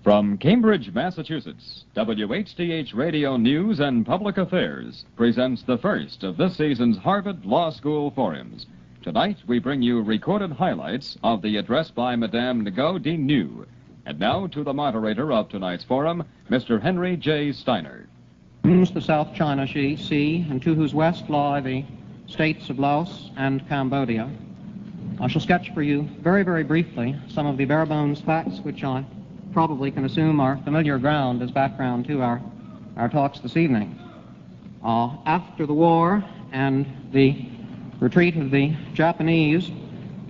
From Cambridge, Massachusetts, WHDH Radio News and Public Affairs presents the first of this season's Harvard Law School Forums. Tonight, we bring you recorded highlights of the address by Madame Ngo Dinh Nhu. And now to the moderator of tonight's forum, Mr. Henry J. Steiner. The South China Sea, and to whose west lie the states of Laos and Cambodia. I shall sketch for you very, very briefly some of the bare-bones facts which I probably can assume are familiar ground as background to our talks this evening. After the war and the retreat of the Japanese,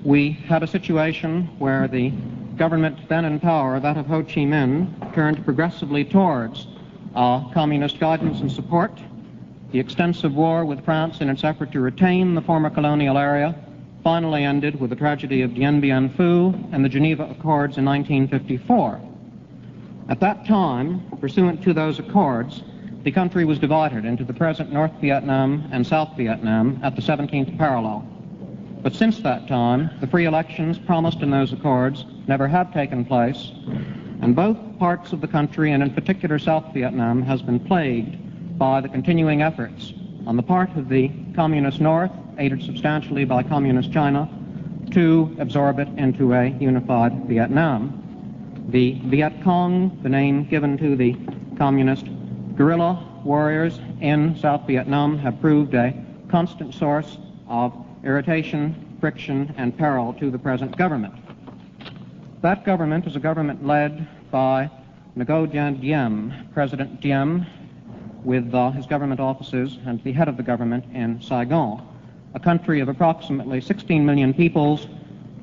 we had a situation where the government then in power, that of Ho Chi Minh, turned progressively towards communist guidance and support. The extensive war with France in its effort to retain the former colonial area finally ended with the tragedy of Dien Bien Phu and the Geneva Accords in 1954. At that time, pursuant to those accords, the country was divided into the present North Vietnam and South Vietnam at the 17th parallel. But since that time, the free elections promised in those accords never have taken place, and both parts of the country, and in particular South Vietnam, has been plagued by the continuing efforts on the part of the Communist North, aided substantially by Communist China, to absorb it into a unified Vietnam. The Viet Cong, the name given to the communist guerrilla warriors in South Vietnam, have proved a constant source of irritation, friction, and peril to the present government. That government is a government led by Ngo Diem, President Diem, with his government offices and the head of the government in Saigon, a country of approximately 16 million peoples,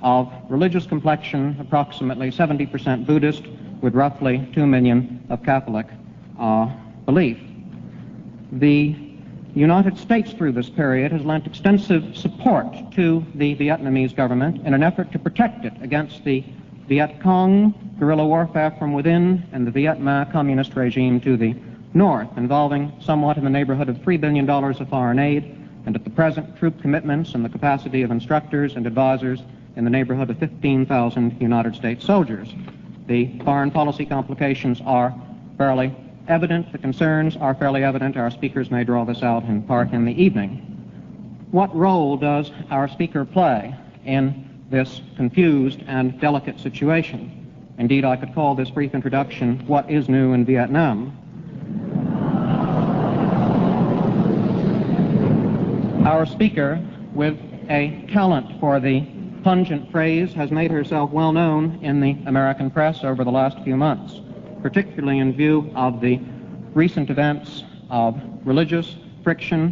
of religious complexion, approximately 70% Buddhist, with roughly 2 million of Catholic belief. The United States through this period has lent extensive support to the Vietnamese government in an effort to protect it against the Viet Cong guerrilla warfare from within and the Viet Minh communist regime to the north, involving somewhat in the neighborhood of $3 billion of foreign aid, and at the present troop commitments and the capacity of instructors and advisors in the neighborhood of 15,000 United States soldiers. The foreign policy complications are fairly evident. The concerns are fairly evident. Our speakers may draw this out in part in the evening. What role does our speaker play in this confused and delicate situation? Indeed, I could call this brief introduction, "What is New in Vietnam?" Our speaker, with a talent for the pungent phrase, has made herself well known in the American press over the last few months, particularly in view of the recent events of religious friction,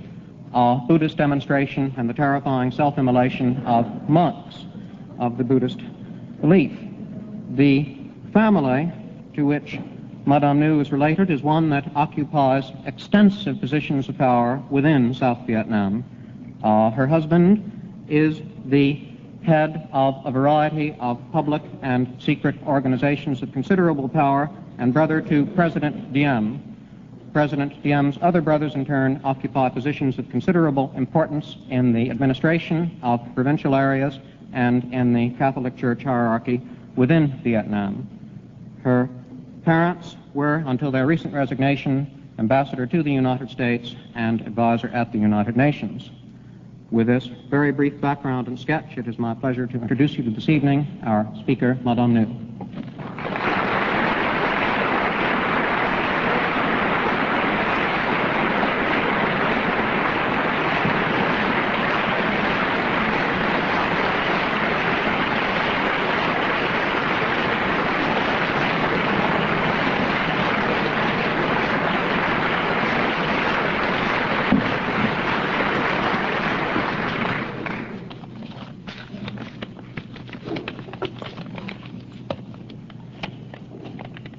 Buddhist demonstration, and the terrifying self-immolation of monks of the Buddhist belief. The family to which Madame Nhu is related is one that occupies extensive positions of power within South Vietnam. Her husband is the head of a variety of public and secret organizations of considerable power, and brother to President Diem. President Diem's other brothers, in turn, occupy positions of considerable importance in the administration of provincial areas and in the Catholic Church hierarchy within Vietnam. Her parents were, until their recent resignation, ambassador to the United States and advisor at the United Nations. With this very brief background and sketch, it is my pleasure to introduce you to this evening our speaker, Madame Nhu.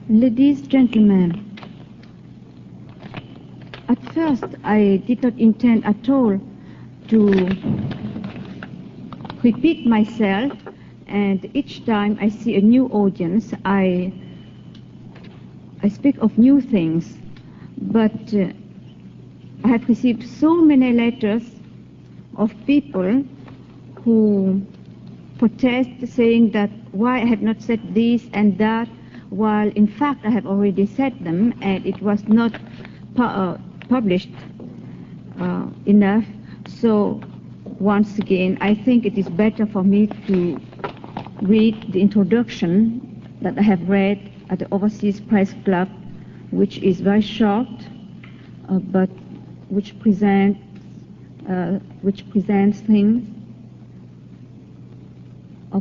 Ladies, gentlemen, at first I did not intend at all to repeat myself, and each time I see a new audience, I speak of new things. But I have received so many letters of people who protest, saying that why I have not said this and that, while in fact I have already said them and it was not published enough. So once again, I think it is better for me to read the introduction that I have read at the Overseas Press Club, which is very short, but which presents things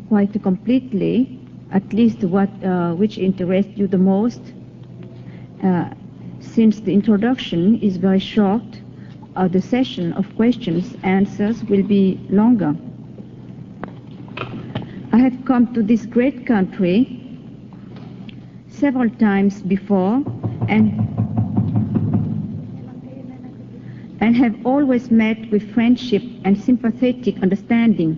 quite completely, at least which interests you the most. Since the introduction is very short, the session of questions answers will be longer. I have come to this great country several times before and have always met with friendship and sympathetic understanding.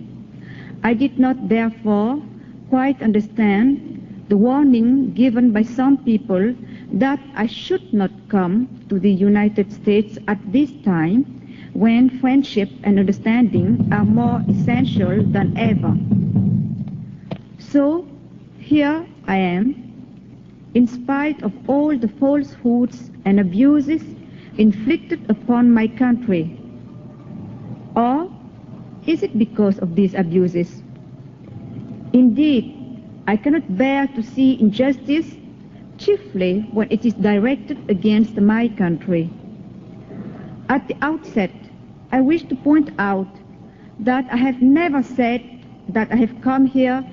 I did not therefore quite understand the warning given by some people that I should not come to the United States at this time when friendship and understanding are more essential than ever. So here I am, in spite of all the falsehoods and abuses inflicted upon my country. Or is it because of these abuses? Indeed, I cannot bear to see injustice, chiefly when it is directed against my country. At the outset, I wish to point out that I have never said that I have come here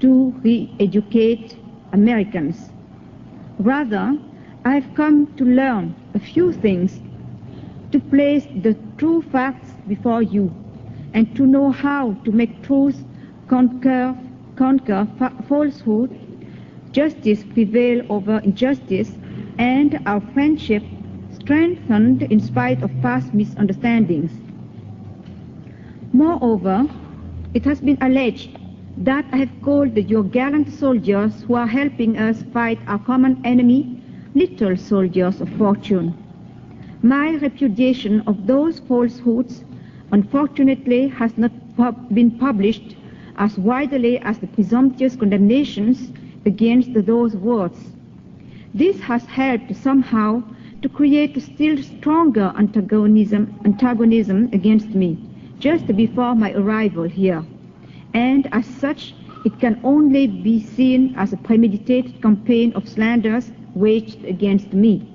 to re-educate Americans. Rather, I have come to learn a few things, to place the true facts before you, and to know how to make truth conquer falsehood, justice prevail over injustice, and our friendship strengthened in spite of past misunderstandings. Moreover, it has been alleged that I have called your gallant soldiers who are helping us fight our common enemy little soldiers of fortune. My repudiation of those falsehoods, unfortunately, has not been published as widely as the presumptuous condemnations against those words. This has helped somehow to create a still stronger antagonism against me just before my arrival here. And as such, it can only be seen as a premeditated campaign of slanders waged against me.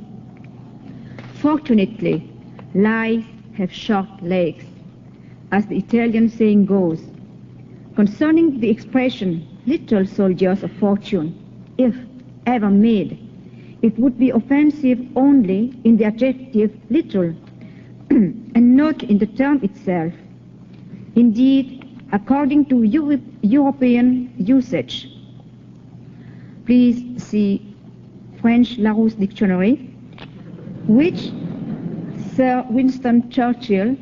Fortunately, lies have short legs, as the Italian saying goes. Concerning the expression, little soldiers of fortune, if ever made, it would be offensive only in the adjective little, and not in the term itself. Indeed, according to European usage, please see French Larousse Dictionary, which Sir Winston Churchill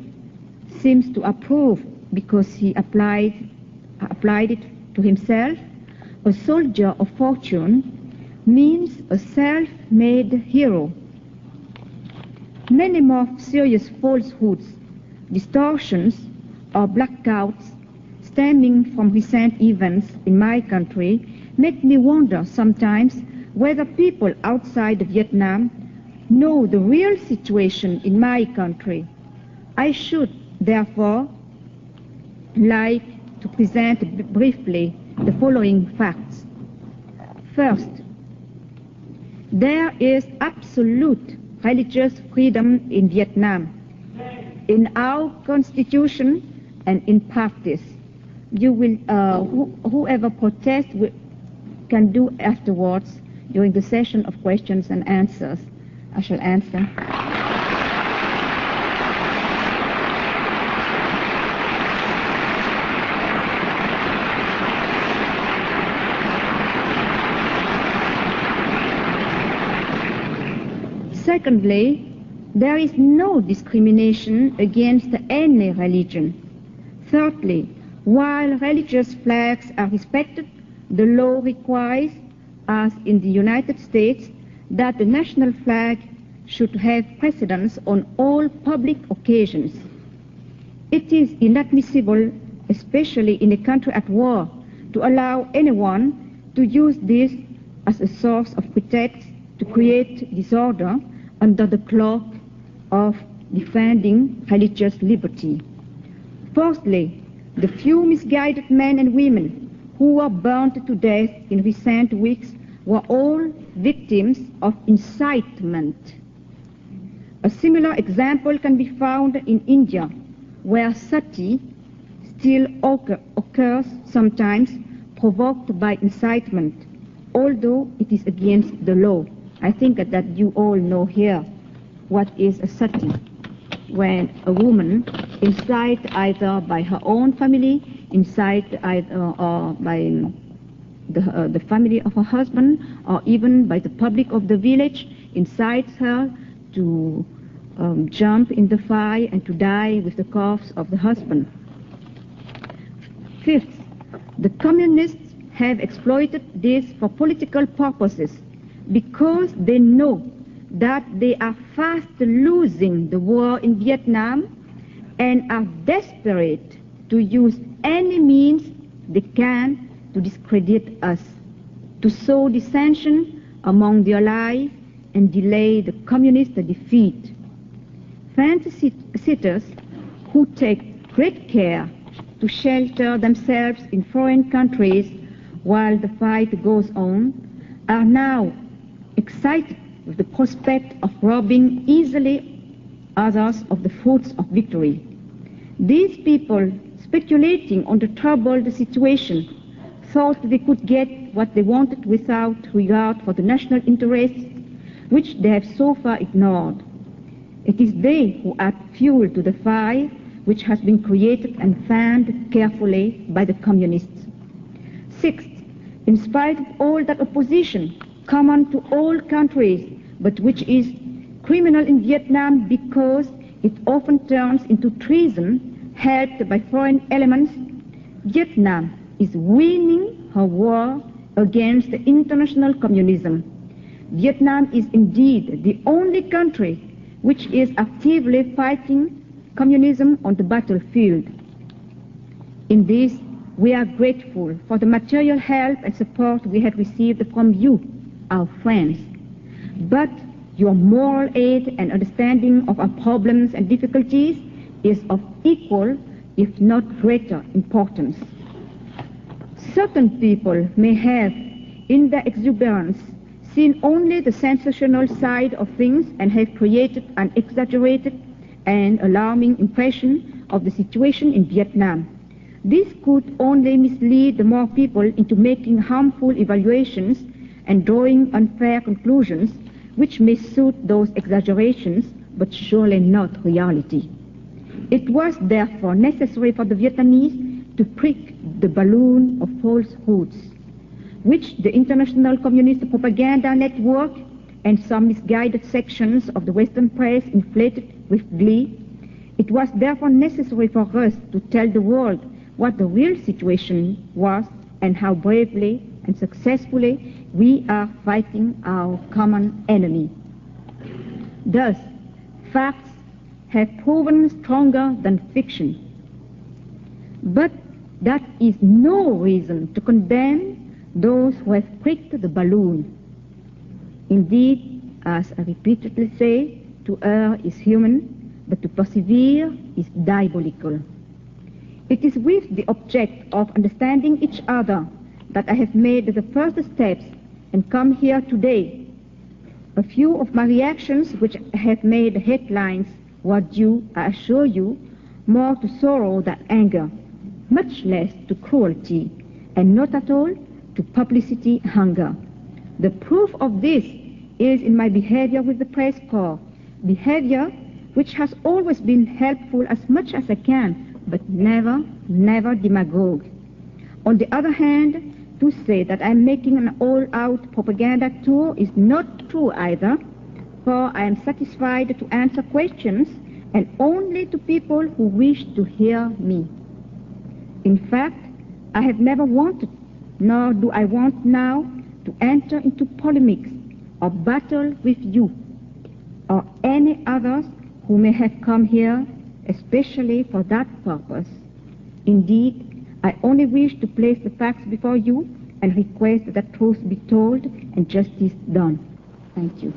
seems to approve because he applied it to himself, a soldier of fortune means a self-made hero. Many more serious falsehoods, distortions, or blackouts stemming from recent events in my country make me wonder sometimes whether people outside Vietnam know the real situation in my country. I should, therefore, like to present briefly the following facts. First, there is absolute religious freedom in Vietnam, in our constitution and in practice. You will, whoever protests can do afterwards during the session of questions and answers. I shall answer. Secondly, there is no discrimination against any religion. Thirdly, while religious flags are respected, the law requires, as in the United States, that the national flag should have precedence on all public occasions. It is inadmissible, especially in a country at war, to allow anyone to use this as a source of pretext to create disorder under the cloak of defending religious liberty. Fourthly, the few misguided men and women who were burned to death in recent weeks were all victims of incitement. A similar example can be found in India, where sati still occurs sometimes, provoked by incitement, although it is against the law. I think that you all know here what is a sati. When a woman, incited either by her own family, incited either or by the family of her husband, or even by the public of the village, incites her to jump in the fire and to die with the corpse of the husband. Fifth, the communists have exploited this for political purposes because they know that they are fast losing the war in Vietnam and are desperate to use any means they can to discredit us, to sow dissension among the Allies and delay the communist defeat. Fancy sitters who take great care to shelter themselves in foreign countries while the fight goes on are now excited with the prospect of robbing easily others of the fruits of victory. These people, speculating on the troubled situation, thought they could get what they wanted without regard for the national interests, which they have so far ignored. It is they who add fuel to the fire which has been created and fanned carefully by the communists. Sixth, in spite of all that opposition common to all countries, but which is criminal in Vietnam because it often turns into treason helped by foreign elements, Vietnam is winning her war against international communism. Vietnam is indeed the only country which is actively fighting communism on the battlefield. In this, we are grateful for the material help and support we have received from you, our friends. But your moral aid and understanding of our problems and difficulties is of equal, if not greater, importance. Certain people may have, in their exuberance, seen only the sensational side of things and have created an exaggerated and alarming impression of the situation in Vietnam. This could only mislead the more people into making harmful evaluations and drawing unfair conclusions, which may suit those exaggerations, but surely not reality. It was therefore necessary for the Vietnamese to prick the balloon of falsehoods, which the international communist propaganda network and some misguided sections of the Western press inflated with glee. It was therefore necessary for us to tell the world what the real situation was and how bravely and successfully we are fighting our common enemy. Thus, facts have proven stronger than fiction. But that is no reason to condemn those who have pricked the balloon. Indeed, as I repeatedly say, to err is human, but to persevere is diabolical. It is with the object of understanding each other that I have made the first steps and come here today. A few of my reactions which have made headlines were due, I assure you, more to sorrow than anger, much less to cruelty, and not at all to publicity hunger. The proof of this is in my behavior with the press corps, behavior which has always been helpful as much as I can, but never demagogue. On the other hand, to say that I'm making an all-out propaganda tour is not true either, for I am satisfied to answer questions and only to people who wish to hear me. In fact, I have never wanted, nor do I want now, to enter into polemics or battle with you or any others who may have come here especially for that purpose. Indeed, I only wish to place the facts before you and request that the truth be told and justice done. Thank you.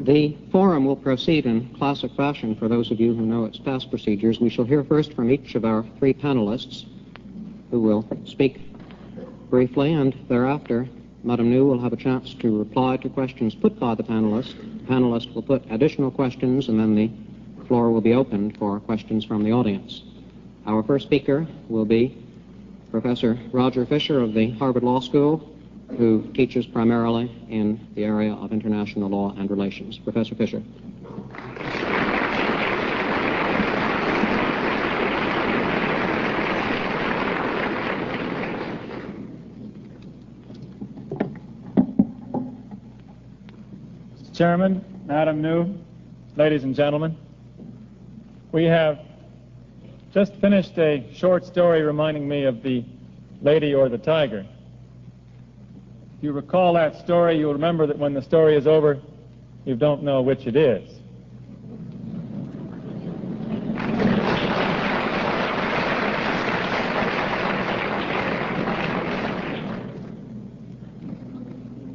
The forum will proceed in classic fashion for those of you who know its past procedures. We shall hear first from each of our three panelists, who will speak briefly, and thereafter Madame New will have a chance to reply to questions put by the panelists. The panelists will put additional questions, and then the floor will be opened for questions from the audience. Our first speaker will be Professor Roger Fisher of the Harvard Law School, who teaches primarily in the area of international law and relations. Professor Fisher. Mr. Chairman, Madam New, ladies and gentlemen, we have just finished a short story reminding me of the Lady or the Tiger. If you recall that story, you'll remember that when the story is over, you don't know which it is.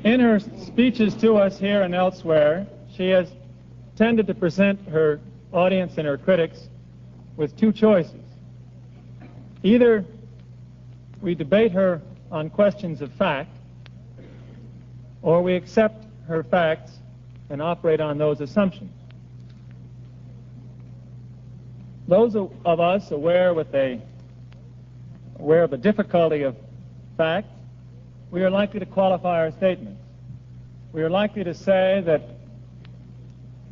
In her speeches to us here and elsewhere, she has tended to present her audience and her critics with two choices. Either we debate her on questions of fact, or we accept her facts and operate on those assumptions. Those of us aware of the difficulty of fact, we are likely to qualify our statements. We are likely to say that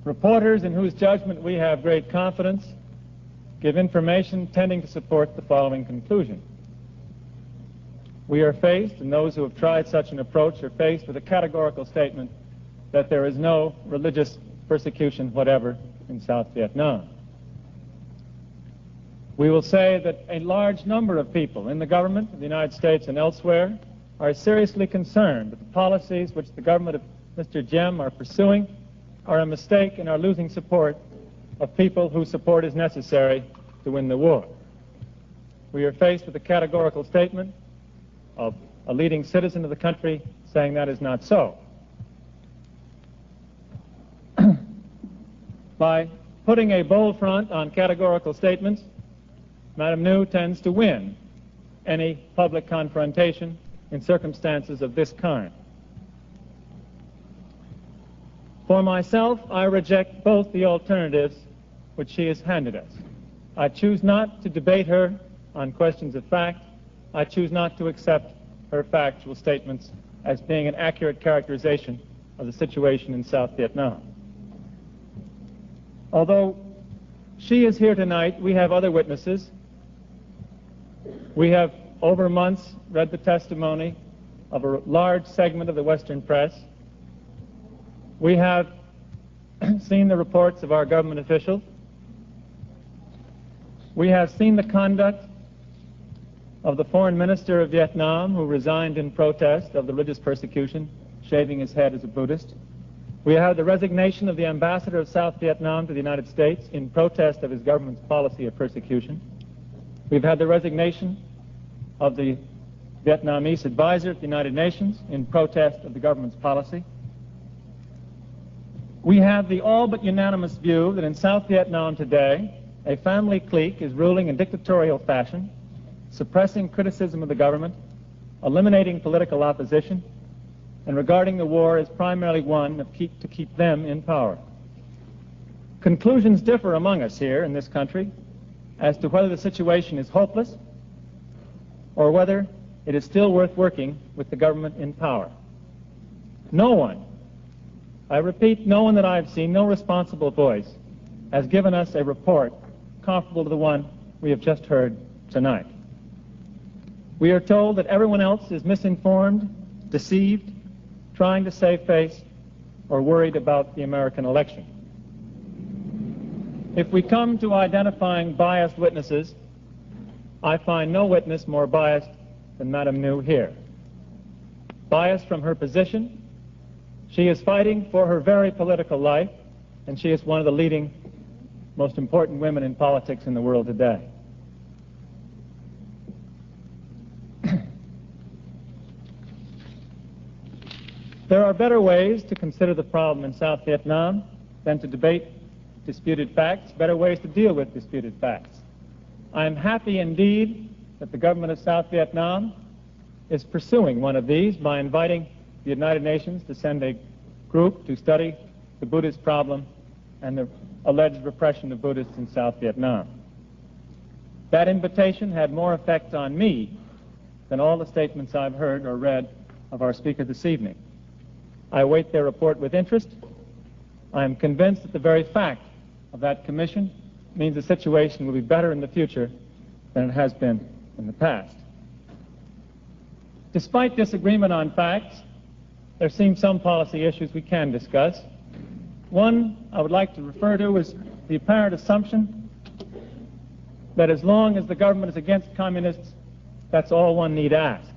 reporters in whose judgment we have great confidence give information tending to support the following conclusion. We are faced, and those who have tried such an approach are faced with a categorical statement that there is no religious persecution whatever in South Vietnam. We will say that a large number of people in the government of the United States and elsewhere are seriously concerned that the policies which the government of Mr. Diem are pursuing are a mistake and are losing support of people whose support is necessary to win the war. We are faced with a categorical statement of a leading citizen of the country saying that is not so. By putting a bold front on categorical statements, Madame New tends to win any public confrontation in circumstances of this kind. For myself, I reject both the alternatives which she has handed us. I choose not to debate her on questions of fact. I choose not to accept her factual statements as being an accurate characterization of the situation in South Vietnam. Although she is here tonight, we have other witnesses. We have, over months, read the testimony of a large segment of the Western press. We have seen the reports of our government officials. We have seen the conduct of the foreign minister of Vietnam, who resigned in protest of the religious persecution, shaving his head as a Buddhist. We have the resignation of the ambassador of South Vietnam to the United States in protest of his government's policy of persecution. We've had the resignation of the Vietnamese advisor at the United Nations in protest of the government's policy. We have the all but unanimous view that in South Vietnam today, a family clique is ruling in dictatorial fashion, suppressing criticism of the government, eliminating political opposition, and regarding the war as primarily one to keep them in power. Conclusions differ among us here in this country as to whether the situation is hopeless or whether it is still worth working with the government in power. No one, I repeat, no one that I've seen, no responsible voice, has given us a report comparable to the one we have just heard tonight. We are told that everyone else is misinformed, deceived, trying to save face, or worried about the American election. If we come to identifying biased witnesses, I find no witness more biased than Madame New here. Biased from her position, she is fighting for her very political life, and she is one of the leading, most important women in politics in the world today. There are better ways to consider the problem in South Vietnam than to debate disputed facts, better ways to deal with disputed facts. I am happy indeed that the government of South Vietnam is pursuing one of these by inviting the United Nations to send a group to study the Buddhist problem and the alleged repression of Buddhists in South Vietnam. That invitation had more effect on me than all the statements I've heard or read of our speaker this evening. I await their report with interest. I am convinced that the very fact of that commission means the situation will be better in the future than it has been in the past. Despite disagreement on facts, there seem some policy issues we can discuss. One I would like to refer to is the apparent assumption that as long as the government is against communists, that's all one need ask.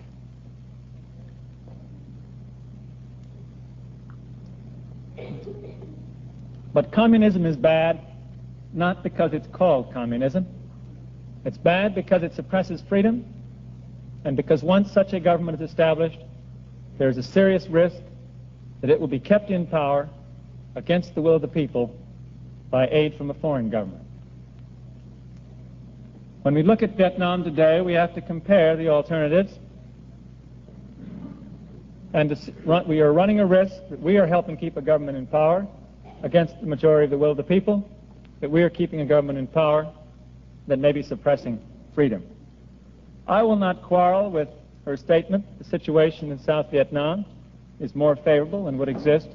But communism is bad not because it's called communism. It's bad because it suppresses freedom, and because once such a government is established, there's a serious risk that it will be kept in power against the will of the people by aid from a foreign government. When we look at Vietnam today, we have to compare the alternatives, and we are running a risk that we are helping keep a government in power against the majority of the will of the people, that we are keeping a government in power that may be suppressing freedom. I will not quarrel with her statement the situation in South Vietnam is more favorable and would exist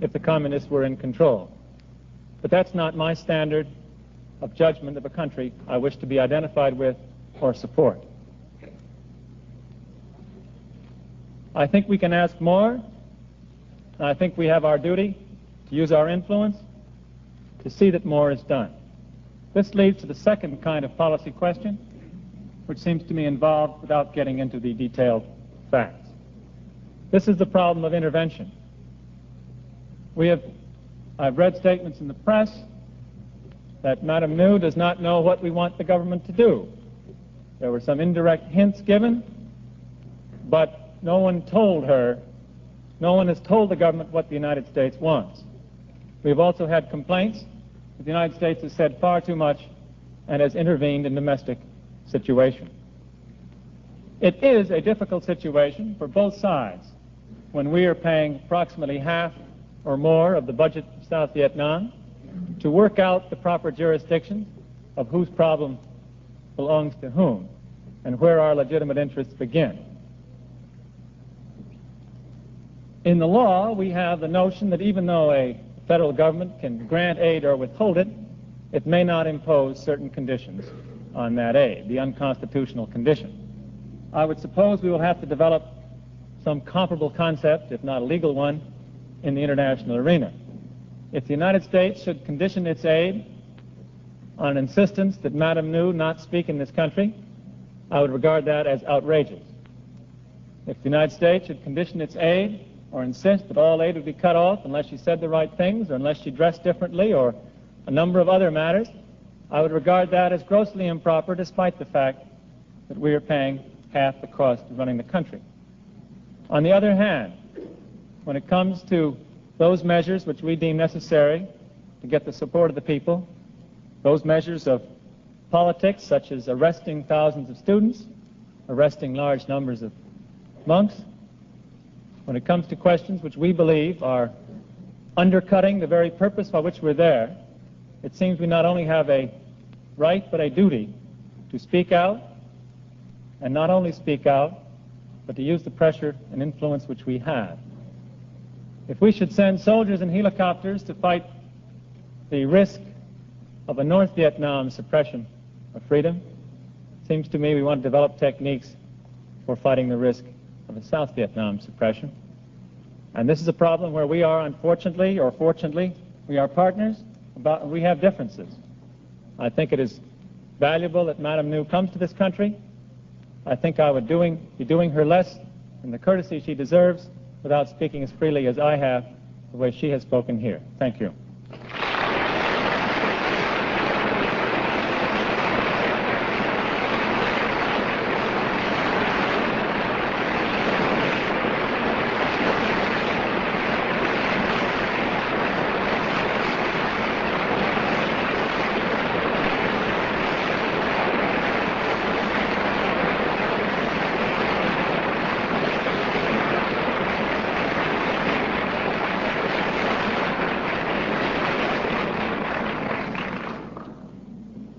if the communists were in control. But that's not my standard of judgment of a country I wish to be identified with or support. I think we can ask more, and I think we have our duty to use our influence to see that more is done. This leads to the second kind of policy question, which seems to me involved without getting into the detailed facts. This is the problem of intervention. I've read statements in the press that Madame New does not know what we want the government to do. There were some indirect hints given, but no one has told the government what the United States wants. We've also had complaints that the United States has said far too much and has intervened in domestic situation. It is a difficult situation for both sides when we are paying approximately half or more of the budget of South Vietnam to work out the proper jurisdictions of whose problem belongs to whom and where our legitimate interests begin. In the law, we have the notion that even though a federal government can grant aid or withhold it, it may not impose certain conditions on that aid, the unconstitutional condition. I would suppose we will have to develop some comparable concept, if not a legal one, in the international arena. If the United States should condition its aid on an insistence that Madame New not speak in this country, I would regard that as outrageous. If the United States should condition its aid or insist that all aid would be cut off unless she said the right things or unless she dressed differently or a number of other matters, I would regard that as grossly improper despite the fact that we are paying half the cost of running the country. On the other hand, when it comes to those measures which we deem necessary to get the support of the people, those measures of politics such as arresting thousands of students, arresting large numbers of monks, when it comes to questions which we believe are undercutting the very purpose for which we're there, it seems we not only have a right but a duty to speak out, and not only speak out, but to use the pressure and influence which we have. If we should send soldiers and helicopters to fight the risk of a North Vietnam suppression of freedom, it seems to me we want to develop techniques for fighting the risk of a South Vietnam suppression. And this is a problem where we are, unfortunately or fortunately, we are partners, but we have differences. I think it is valuable that Madame New comes to this country. I think I would be doing her less than the courtesy she deserves without speaking as freely as I have, the way she has spoken here. Thank you.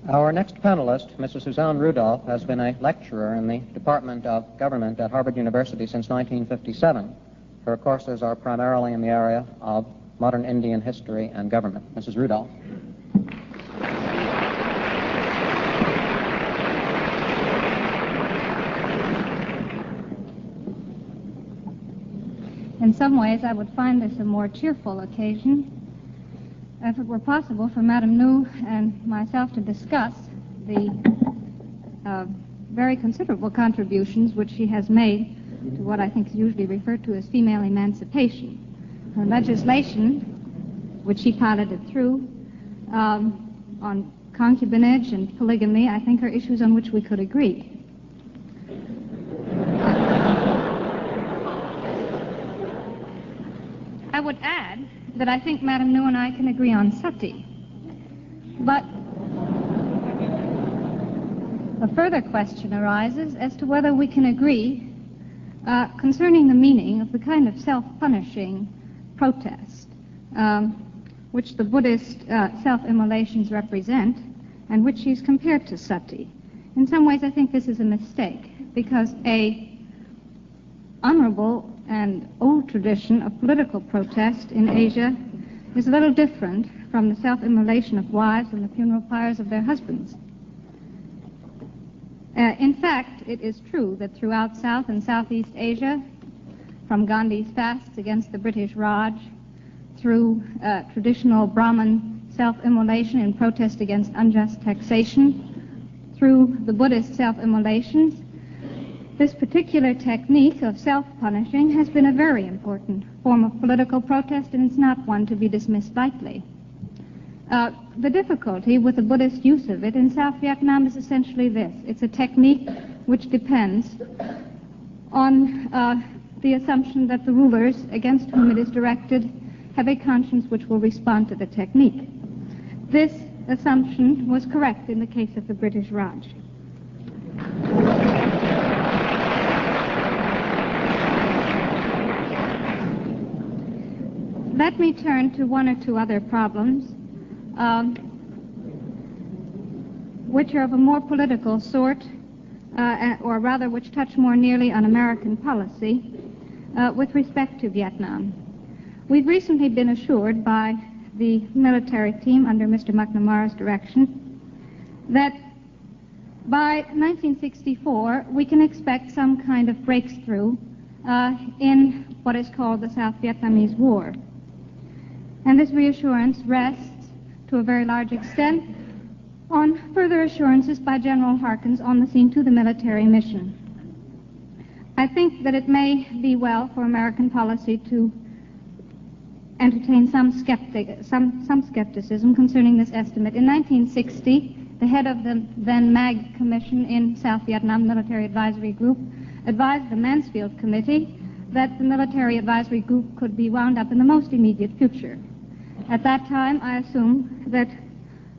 Our next panelist, Mrs. Suzanne Rudolph, has been a lecturer in the Department of Government at Harvard University since 1957. Her courses are primarily in the area of modern Indian history and government. Mrs. Rudolph. In some ways, I would find this a more cheerful occasion if it were possible for Madame New and myself to discuss the very considerable contributions which she has made to what I think is usually referred to as female emancipation. The legislation which she piloted through on concubinage and polygamy, I think, are issues on which we could agree. I would add that I think Madame New and I can agree on sati. But a further question arises as to whether we can agree concerning the meaning of the kind of self-punishing protest which the Buddhist self-immolations represent and which she's compared to sati. In some ways, I think this is a mistake, because a honorable and old tradition of political protest in Asia is a little different from the self-immolation of wives and the funeral pyres of their husbands. In fact, it is true that throughout South and Southeast Asia, from Gandhi's fasts against the British Raj, through traditional Brahmin self-immolation in protest against unjust taxation, through the Buddhist self-immolations, this particular technique of self-punishing has been a very important form of political protest, and it's not one to be dismissed lightly. The difficulty with the Buddhist use of it in South Vietnam is essentially this. It's a technique which depends on the assumption that the rulers against whom it is directed have a conscience which will respond to the technique. This assumption was correct in the case of the British Raj. Let me turn to one or two other problems which are of a more political sort, or rather which touch more nearly on American policy with respect to Vietnam. We've recently been assured by the military team under Mr. McNamara's direction that by 1964 we can expect some kind of breakthrough in what is called the South Vietnamese War. And this reassurance rests, to a very large extent, on further assurances by General Harkins on the scene to the military mission. I think that it may be well for American policy to entertain some skepticism concerning this estimate. In 1960, the head of the then MAG Commission in South Vietnam Military Advisory Group advised the Mansfield Committee that the military advisory group could be wound up in the most immediate future. At that time, I assume that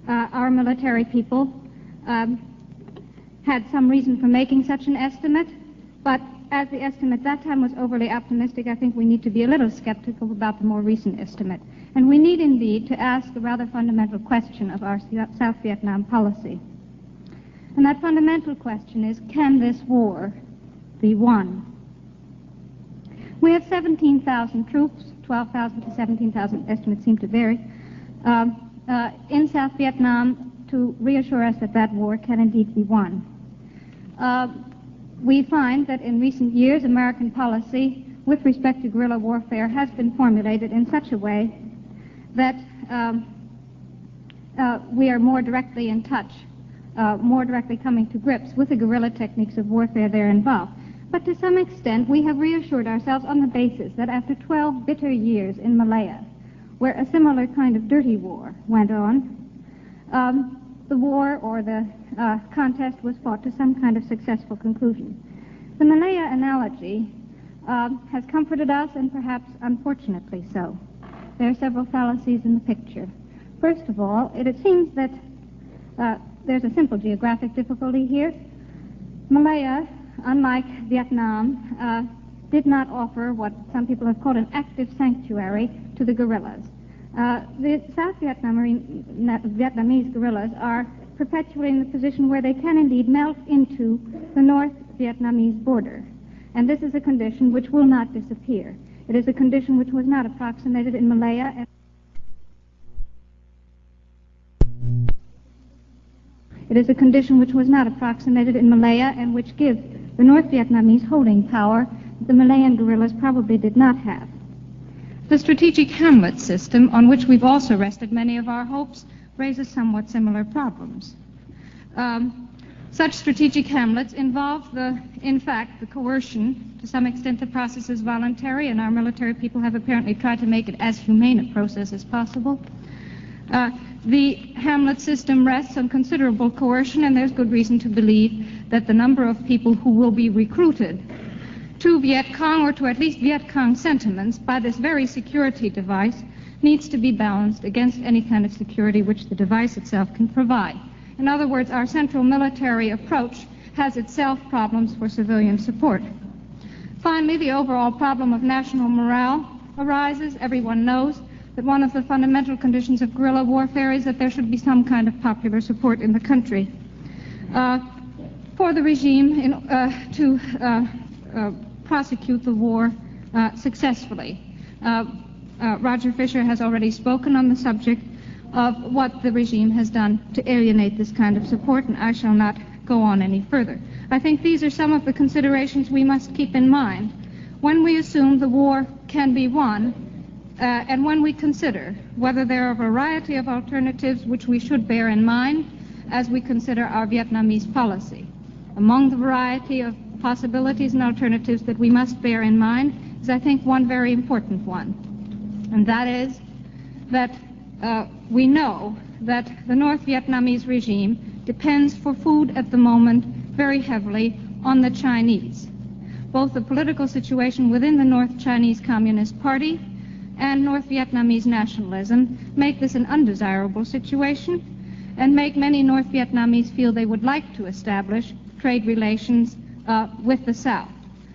our military people had some reason for making such an estimate, but as the estimate that time was overly optimistic, I think we need to be a little skeptical about the more recent estimate. And we need indeed to ask a rather fundamental question of our South Vietnam policy. And that fundamental question is, can this war be won? We have 17,000 troops, 12,000 to 17,000, estimates seem to vary, in South Vietnam to reassure us that that war can indeed be won. We find that in recent years American policy with respect to guerrilla warfare has been formulated in such a way that we are more directly in touch, more directly coming to grips with the guerrilla techniques of warfare there involved. But to some extent, we have reassured ourselves on the basis that after 12 bitter years in Malaya, where a similar kind of dirty war went on, the war or the contest was fought to some kind of successful conclusion. The Malaya analogy has comforted us, and perhaps unfortunately so. There are several fallacies in the picture. First of all, it seems that there's a simple geographic difficulty here. Malaya, unlike Vietnam, did not offer what some people have called an active sanctuary to the guerrillas. The South Vietnamese guerrillas are perpetually in the position where they can indeed melt into the North Vietnamese border. And this is a condition which will not disappear. It is a condition which was not approximated in Malaya. It is a condition which was not approximated in Malaya and which gives the North Vietnamese holding power that the Malayan guerrillas probably did not have. The strategic hamlet system, on which we've also rested many of our hopes, raises somewhat similar problems. Such strategic hamlets involve, in fact, the coercion. To some extent, the process is voluntary, and our military people have apparently tried to make it as humane a process as possible. The hamlet system rests on considerable coercion, and there's good reason to believe that the number of people who will be recruited to Viet Cong, or to at least Viet Cong sentiments, by this very security device needs to be balanced against any kind of security which the device itself can provide. In other words, our central military approach has itself problems for civilian support. Finally, the overall problem of national morale arises. Everyone knows that one of the fundamental conditions of guerrilla warfare is that there should be some kind of popular support in the country for the regime to prosecute the war successfully. Roger Fisher has already spoken on the subject of what the regime has done to alienate this kind of support, and I shall not go on any further. I think these are some of the considerations we must keep in mind when we assume the war can be won, and when we consider whether there are a variety of alternatives which we should bear in mind as we consider our Vietnamese policy. Among the variety of possibilities and alternatives that we must bear in mind is, I think, one very important one, and that is that we know that the North Vietnamese regime depends for food at the moment very heavily on the Chinese. Both the political situation within the North Chinese Communist Party and North Vietnamese nationalism make this an undesirable situation and make many North Vietnamese feel they would like to establish trade relations with the South.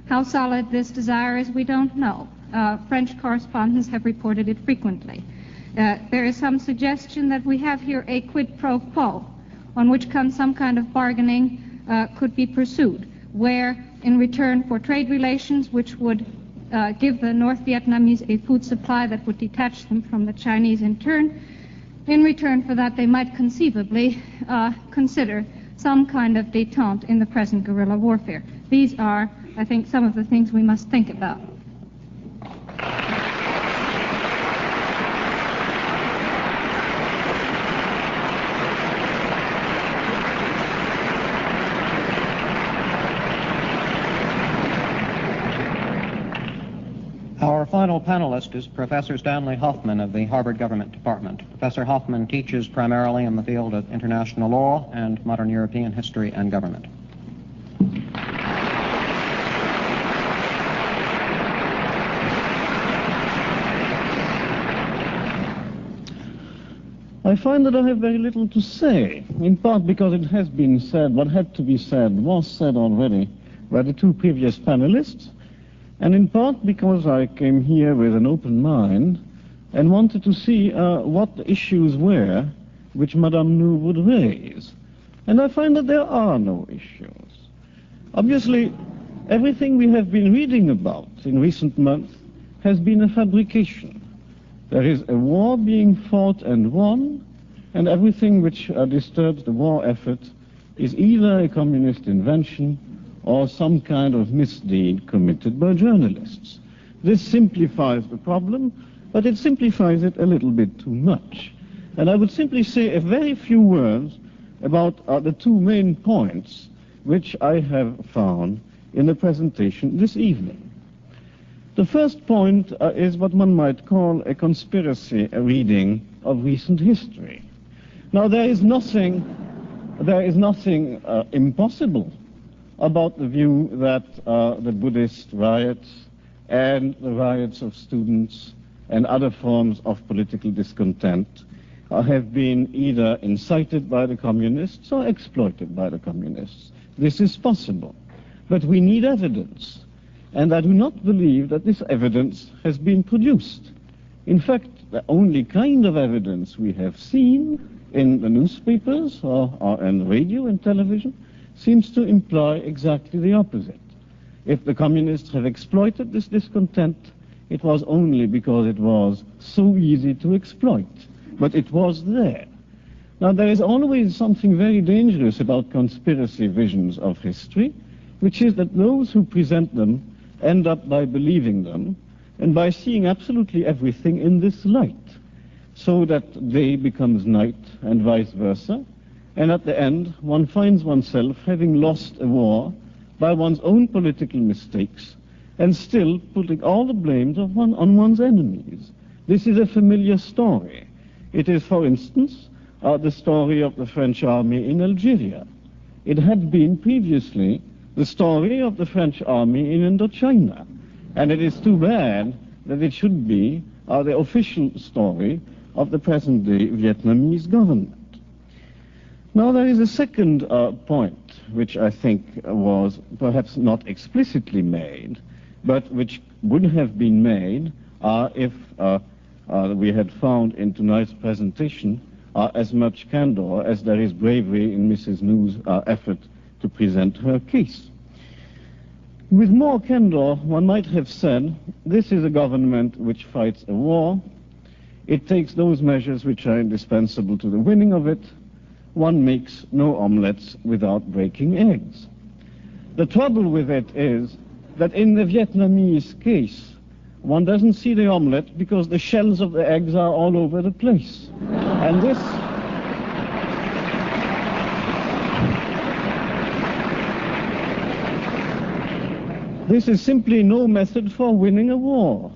How solid this desire is, we don't know. French correspondents have reported it frequently. There is some suggestion that we have here a quid pro quo on which some kind of bargaining could be pursued, where in return for trade relations which would give the North Vietnamese a food supply that would detach them from the Chinese in return for that they might conceivably consider some kind of détente in the present guerrilla warfare. These are, I think, some of the things we must think about. Our final panelist is Professor Stanley Hoffman of the Harvard Government Department. Professor Hoffman teaches primarily in the field of international law and modern European history and government. I find that I have very little to say, in part because it has been said, what had to be said was said already by the two previous panelists, and in part because I came here with an open mind and wanted to see what the issues were which Madame Nu would raise. And I find that there are no issues. Obviously, everything we have been reading about in recent months has been a fabrication. There is a war being fought and won, and everything which disturbs the war effort is either a communist invention or some kind of misdeed committed by journalists. This simplifies the problem, but it simplifies it a little bit too much. And I would simply say a very few words about the two main points which I have found in the presentation this evening. The first point is what one might call a conspiracy reading of recent history. Now, there is nothing impossible about the view that the Buddhist riots and the riots of students and other forms of political discontent have been either incited by the communists or exploited by the communists. This is possible, but we need evidence, and I do not believe that this evidence has been produced. In fact, the only kind of evidence we have seen in the newspapers or in radio and television seems to imply exactly the opposite. If the communists have exploited this discontent, it was only because it was so easy to exploit, but it was there. Now, there is always something very dangerous about conspiracy visions of history, which is that those who present them end up by believing them and by seeing absolutely everything in this light, so that day becomes night and vice versa, and at the end one finds oneself having lost a war by one's own political mistakes and still putting all the blame on one's enemies. This is a familiar story. It is, for instance, the story of the French army in Algeria. It had been previously the story of the French army in Indochina, and it is too bad that it should be the official story of the present-day Vietnamese government. Now, there is a second point which I think was perhaps not explicitly made, but which would have been made if we had found in tonight's presentation as much candor as there is bravery in Mrs. New's effort to present her case. With more candor, one might have said, this is a government which fights a war. It takes those measures which are indispensable to the winning of it. One makes no omelettes without breaking eggs. The trouble with it is that in the Vietnamese case, one doesn't see the omelette because the shells of the eggs are all over the place. And this is simply no method for winning a war.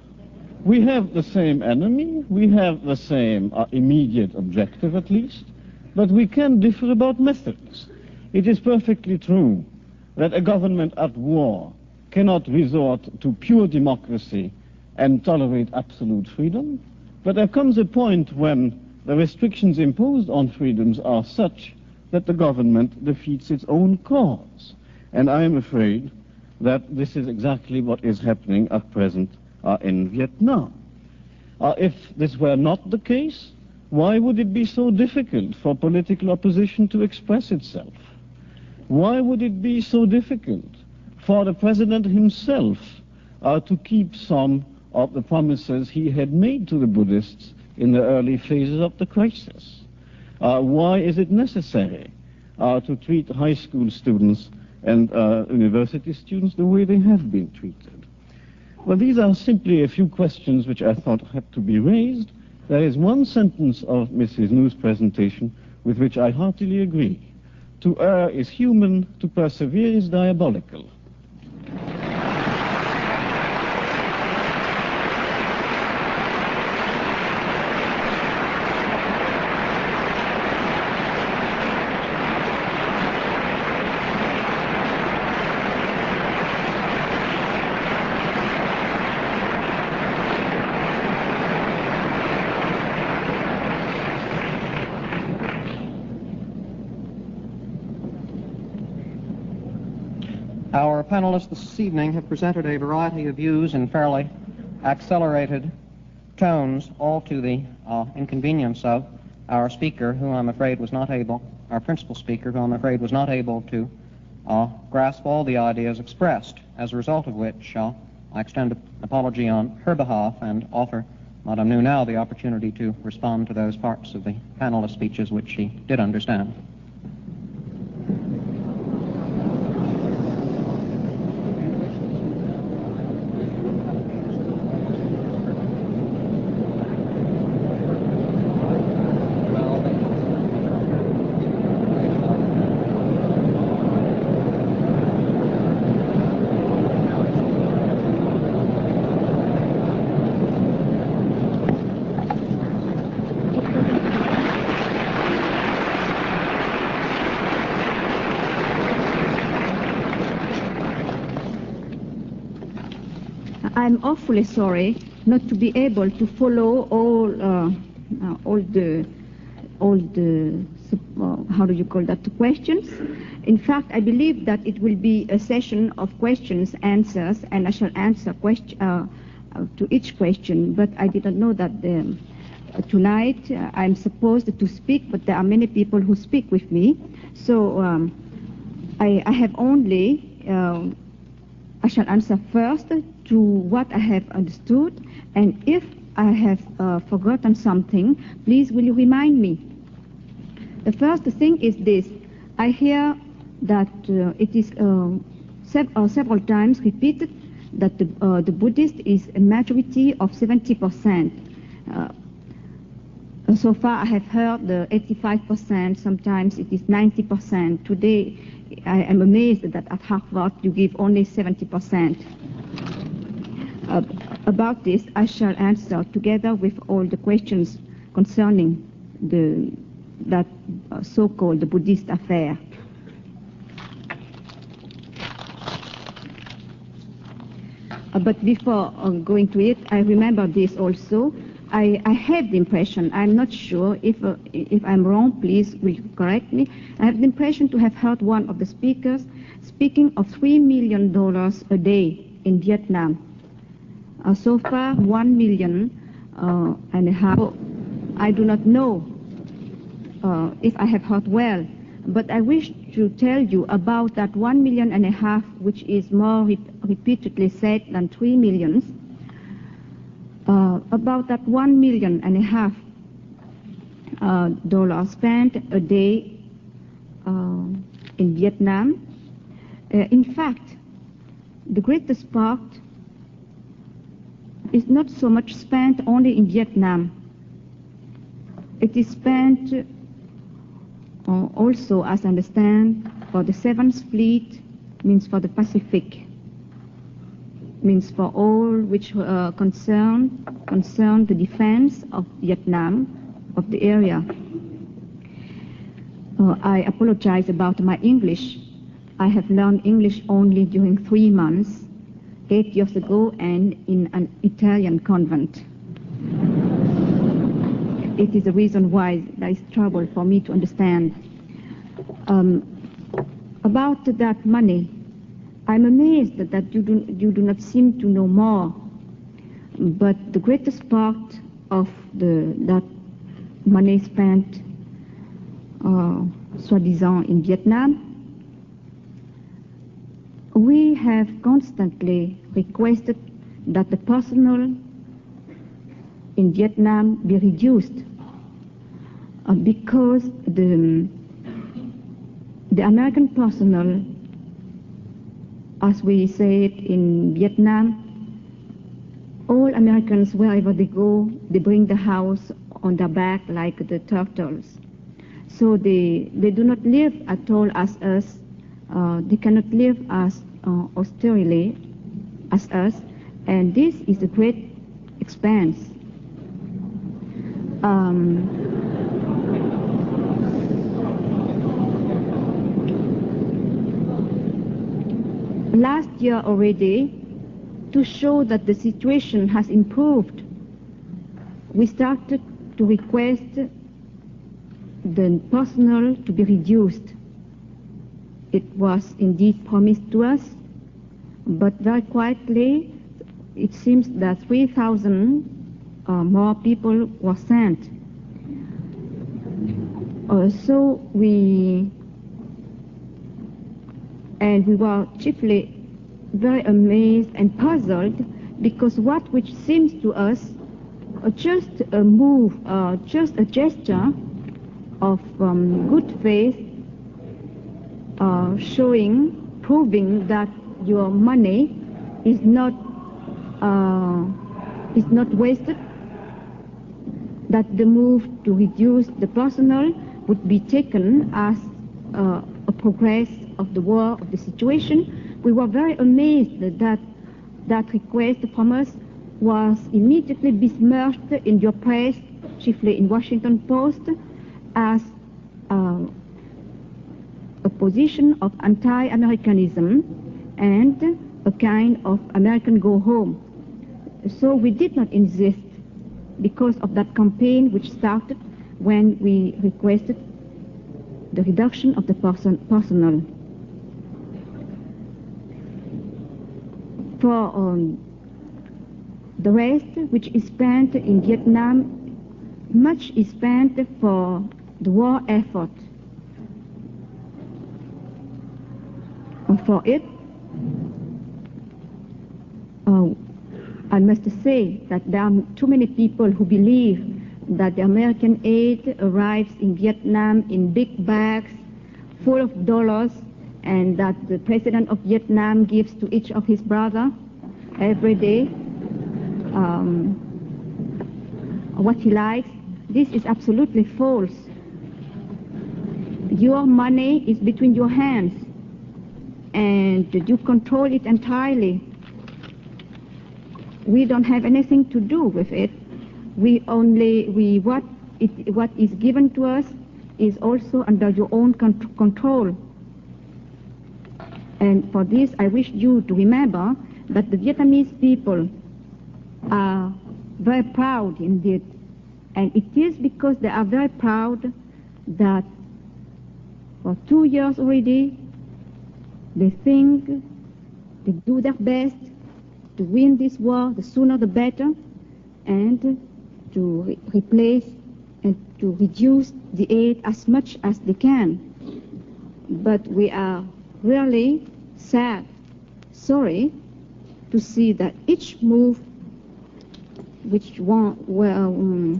We have the same enemy, we have the same immediate objective at least, but we can differ about methods. It is perfectly true that a government at war cannot resort to pure democracy and tolerate absolute freedom, but there comes a point when the restrictions imposed on freedoms are such that the government defeats its own cause. And I am afraid that this is exactly what is happening at present in Vietnam. If this were not the case, why would it be so difficult for political opposition to express itself? Why would it be so difficult for the president himself to keep some of the promises he had made to the Buddhists in the early phases of the crisis? Why is it necessary to treat high school students and university students the way they have been treated? Well, these are simply a few questions which I thought had to be raised. There is one sentence of Mrs. New's presentation with which I heartily agree. To err is human, to persevere is diabolical. Our panelists this evening have presented a variety of views in fairly accelerated tones, all to the inconvenience of our speaker, who I'm afraid was not able, our principal speaker, who I'm afraid was not able to grasp all the ideas expressed, as a result of which I extend an apology on her behalf and offer Madame New now the opportunity to respond to those parts of the panelist speeches which she did understand. I'm awfully sorry not to be able to follow all the how do you call that, questions. In fact, I believe that it will be a session of questions, answers, and I shall answer to each question. But I didn't know that tonight I'm supposed to speak, but there are many people who speak with me. So I have only, I shall answer first to what I have understood, and if I have forgotten something, please will you remind me. The first thing is this. I hear that it is several times repeated that the Buddhist is a majority of 70%. So far I have heard the 85%, sometimes it is 90%. Today I am amazed that at Harvard you give only 70%. About this I shall answer together with all the questions concerning that so-called Buddhist affair. But before going to it, I remember this also. I have the impression, I'm not sure, if I'm wrong, please will correct me. I have the impression to have heard one of the speakers speaking of $3 million a day in Vietnam. So far, 1 million and a half. I do not know if I have heard well, but I wish to tell you about that 1 million and a half, which is more repeatedly said than 3 millions. About that 1 million and a half dollars spent a day in Vietnam. In fact, the greatest part is not so much spent only in Vietnam. It is spent also, as I understand, for the 7th Fleet, means for the Pacific, means for all which concern the defense of Vietnam, of the area. I apologize about my English. I have learned English only during 3 months, 8 years ago, and in an Italian convent. It is the reason why there is trouble for me to understand. About that money, I'm amazed that you do not seem to know more. But the greatest part of that money spent, soi-disant, in Vietnam, we have constantly requested that the personnel in Vietnam be reduced because the American personnel, as we say it in Vietnam, all Americans, wherever they go, they bring the house on their back like the turtles. So they do not live at all as us. They cannot live as austerely as us, and this is a great expense. Last year already, to show that the situation has improved, we started to request the personnel to be reduced. It was indeed promised to us, but very quietly, it seems that 3,000 more people were sent. So we were chiefly very amazed and puzzled, because what which seems to us just a move, just a gesture of good faith, proving that your money is not wasted, that the move to reduce the personnel would be taken as a progress of the war, of the situation. We were very amazed that that request from us was immediately besmirched in your press, chiefly in Washington Post, as a position of anti-Americanism and a kind of American go home. so we did not insist because of that campaign which started when we requested the reduction of the personnel. For the rest, which is spent in Vietnam, much is spent for the war effort. And for it, I must say that there are too many people who believe that the American aid arrives in Vietnam in big bags full of dollars, and that the president of Vietnam gives to each of his brothers every day what he likes. This is absolutely false. Your money is between your hands, and you control it entirely. We don't have anything to do with it. What is given to us is also under your own control. And for this, I wish you to remember that the Vietnamese people are very proud indeed. And it is because they are very proud that for 2 years already, they think they do their best to win this war, the sooner the better, and to replace and to reduce the aid as much as they can. But we are really sorry to see that each move where we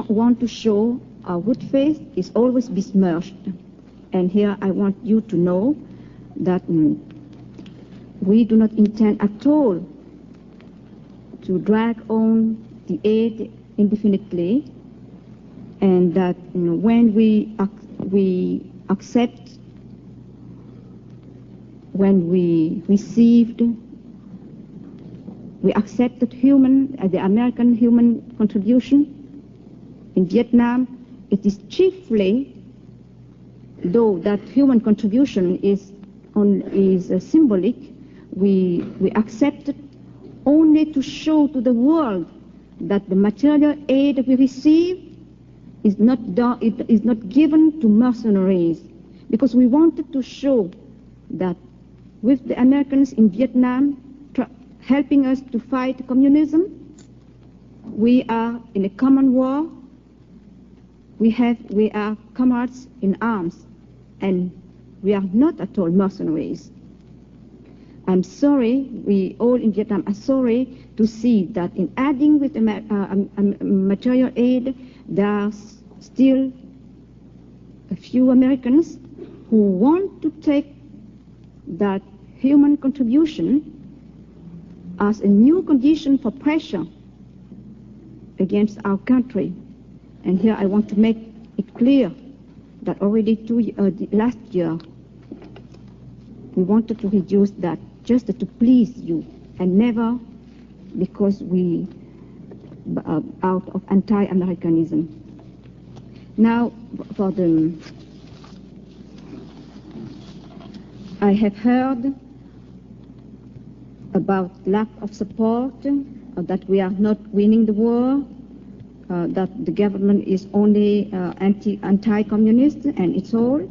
want to show our good faith is always besmirched. And here I want you to know that we do not intend at all to drag on the aid indefinitely, and that when we accepted the American human contribution in Vietnam, it is chiefly, though that human contribution is symbolic, we accepted only to show to the world that the material aid we receive is not given to mercenaries, because we wanted to show that with the Americans in Vietnam helping us to fight communism, we are in a common war. We are comrades in arms, and we are not at all mercenaries. I'm sorry, we all in Vietnam are sorry to see that in adding with the material aid, there are still a few Americans who want to take that human contribution as a new condition for pressure against our country. And here I want to make it clear that already last year we wanted to reduce that just to please you, and never because we out of anti-Americanism. Now, I have heard about lack of support, that we are not winning the war, that the government is only anti-communist, and it's all.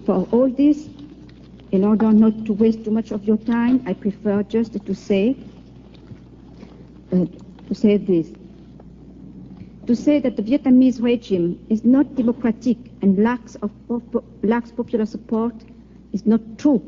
For all this, in order not to waste too much of your time, I prefer just to say this. To say that the Vietnamese regime is not democratic and lacks popular support is not true.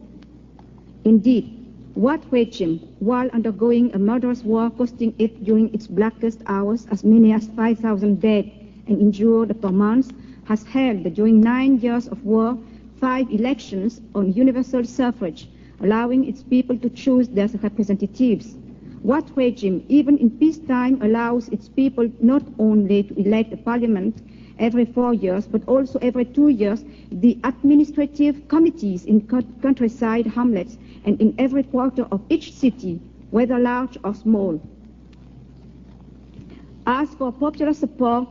Indeed, what regime, while undergoing a murderous war costing it during its blackest hours as many as 5,000 dead and injured per month, has held during 9 years of war 5 elections on universal suffrage, allowing its people to choose their representatives? What regime, even in peacetime, allows its people not only to elect a parliament every 4 years, but also every 2 years, the administrative committees in countryside hamlets and in every quarter of each city, whether large or small? As for popular support,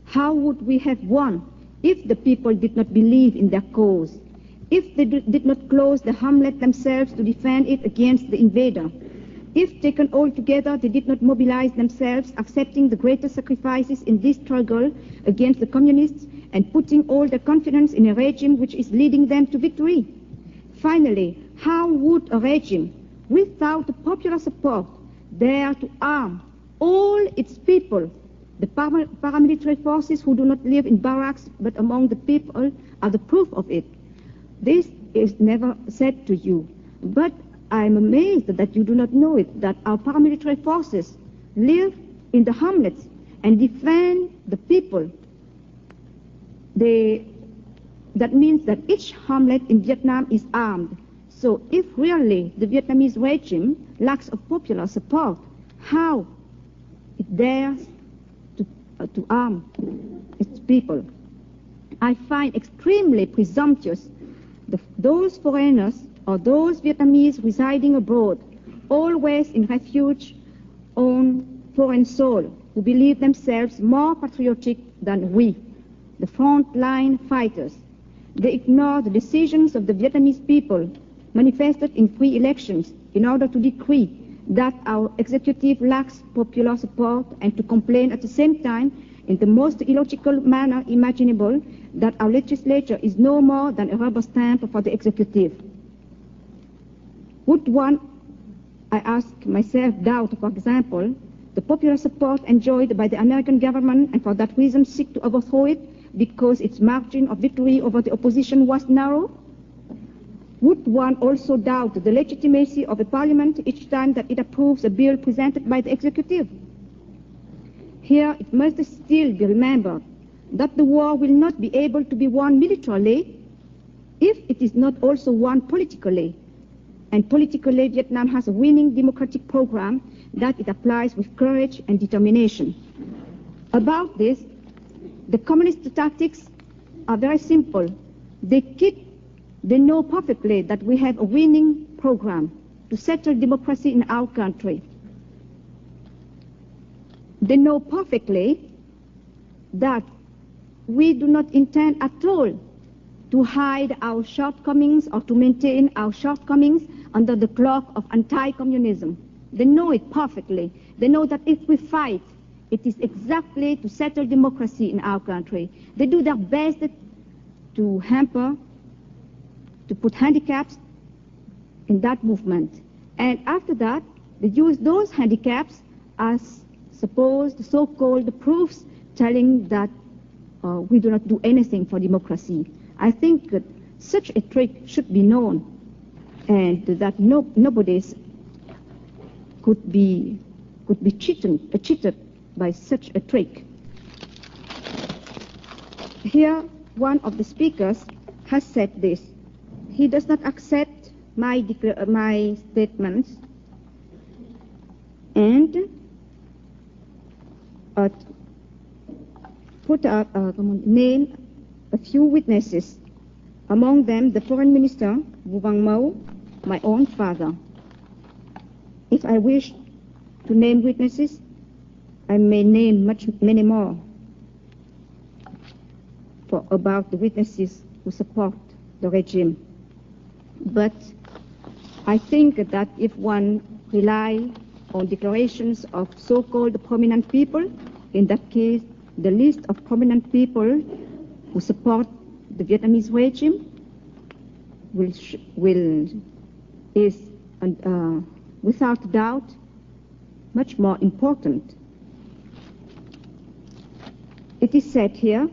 how would we have won if the people did not believe in their cause? if they did not close the hamlet themselves to defend it against the invader, if taken all together they did not mobilize themselves, accepting the greatest sacrifices in this struggle against the communists and putting all their confidence in a regime which is leading them to victory. Finally, how would a regime without the popular support dare to arm all its people? The paramilitary forces who do not live in barracks but among the people are the proof of it. This is never said to you, but I am amazed that you do not know it, that our paramilitary forces live in the hamlets and defend the people. That means that each hamlet in Vietnam is armed. So if really the Vietnamese regime lacks of popular support, how it dares to arm its people? I find extremely presumptuous those foreigners or those Vietnamese residing abroad, always in refuge on foreign soil, who believe themselves more patriotic than we, the front-line fighters. They ignore the decisions of the Vietnamese people manifested in free elections in order to decree that our executive lacks popular support and to complain at the same time in the most illogical manner imaginable that our legislature is no more than a rubber stamp for the executive. Would one, I ask myself, doubt, for example, the popular support enjoyed by the American government and for that reason seek to overthrow it because its margin of victory over the opposition was narrow? Would one also doubt the legitimacy of a parliament each time that it approves a bill presented by the executive? Here it must still be remembered that the war will not be able to be won militarily if it is not also won politically. And politically, Vietnam has a winning democratic program that it applies with courage and determination. About this, the communist tactics are very simple. They know perfectly that we have a winning program to settle democracy in our country. They know perfectly that we do not intend at all to hide our shortcomings or to maintain our shortcomings under the cloak of anti-communism. They know it perfectly. They know that if we fight, it is exactly to settle democracy in our country. They do their best to hamper, to put handicaps in that movement. And after that, they use those handicaps as supposed so-called proofs telling that we do not do anything for democracy. I think that such a trick should be known and that nobody could be cheated by such a trick. Here, one of the speakers has said this. He does not accept my statements and name a few witnesses, among them the Foreign Minister, Vu Van Mo, my own father. If I wish to name witnesses, I may name many more about the witnesses who support the regime. But I think that if one rely on declarations of so-called prominent people, in that case, the list of prominent people who support the Vietnamese regime is without doubt much more important. It is said here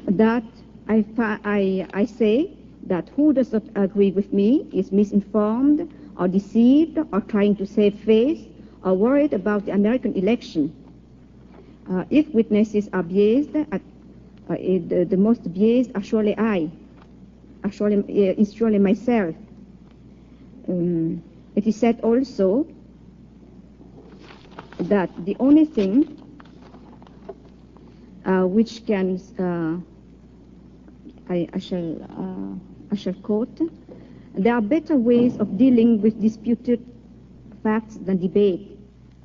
that I say that who does not agree with me is misinformed or deceived or trying to save face or worried about the American election. If witnesses are biased, the most biased are surely is surely myself. It is said also that the only thing which can I shall quote, there are better ways of dealing with disputed facts than debate.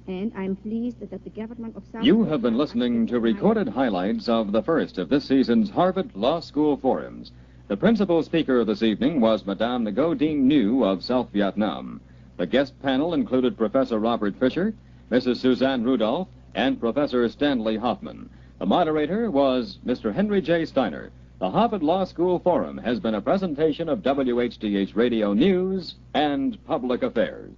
And I'm pleased that the government of South You have been listening to recorded highlights of the first of this season's Harvard Law School forums. The principal speaker this evening was Madame Ngo Dinh Nhu of South Vietnam. The guest panel included Professor Robert Fisher, Mrs. Suzanne Rudolph, and Professor Stanley Hoffman. The moderator was Mr. Henry J. Steiner. The Harvard Law School Forum has been a presentation of WHDH Radio News and Public Affairs.